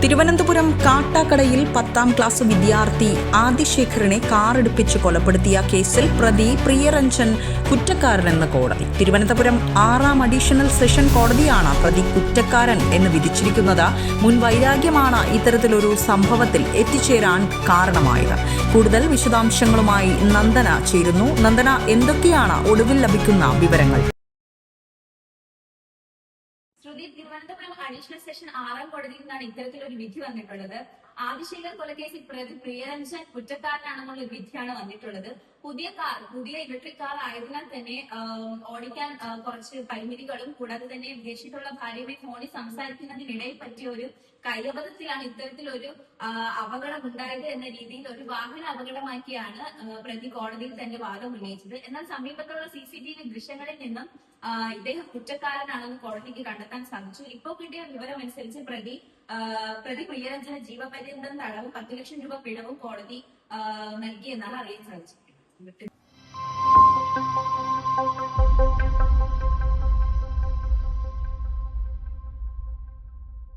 Thiruvananthapuram കാട്ടാക്കടയിൽ 10ാം class വിദ്യാർത്ഥി ആദിശേഖറിനെ കാറിടിപ്പിച്ച് കൊലപ്പെടുത്തിയ കേസിൽ പ്രതി പ്രിയരഞ്ജൻ കുറ്റക്കാരനെന്ന് കോടതി. തിരുവനന്തപുരം 6ാം അഡീഷണൽ സെഷൻ കോടതിയാണ് പ്രതി കുറ്റക്കാരൻ എന്ന് വിധിച്ചിരിക്കുന്നത്. മുൻ വൈരാഗ്യമാണ് ഇത്തരത്തിലൊരു സംഭവത്തിൽ എത്തിച്ചേരാൻ കാരണമായത്. കൂടുതൽ വിശദാംശങ്ങളുമായി നന്ദന ചേരുന്നു. നന്ദന, എന്തൊക്കെയാണ് ഒടുവിൽ ലഭിക്കുന്ന വിവരങ്ങൾ? തിരുവനന്തപുരം അഡീഷണൽ സെഷൻ 6ാം കോടതിയിൽ നിന്നാണ് ഇത്തരത്തിലൊരു വിധി വന്നിട്ടുള്ളത്. ആദിശേഖർ കൊലക്കേസിൽ പ്രതി പ്രിയരഞ്ജൻ കുറ്റക്കാരനാണെന്നുള്ള വിധിയാണ് വന്നിട്ടുള്ളത്. പുതിയ ഇലക്ട്രിക് കാർ ആയതിനാൽ തന്നെ ഓടിക്കാൻ കുറച്ച് പരിമിതികളും, കൂടാതെ തന്നെ വിദേശത്തുള്ള ഭാര്യയുമായി ഫോണിൽ സംസാരിക്കുന്നതിനിടയിൽ പറ്റിയ ഒരു കൈയബദ്ധത്തിലാണ് ഇത്തരത്തിലൊരു അപകടം ഉണ്ടായത് എന്ന രീതിയിൽ ഒരു വാഹന അപകടമാക്കിയാണ് പ്രതി കോടതിയിൽ തന്നെ വാദം ഉന്നയിച്ചത്. എന്നാൽ സമീപത്തുള്ള CCTV ദൃശ്യങ്ങളിൽ നിന്നും ഇദ്ദേഹം കുറ്റക്കാരനാണെന്ന് കോടതിക്ക് കണ്ടെത്താൻ സാധിച്ചു. ഇപ്പോൾ കിട്ടിയ വിവരം അനുസരിച്ച് പ്രതി പ്രിയരഞ്ജന ജീവപര്യന്തം തടവും 10 ലക്ഷം രൂപ പിഴവും കോടതി നൽകിയെന്നാണ് അറിയാൻ സാധിച്ചത്.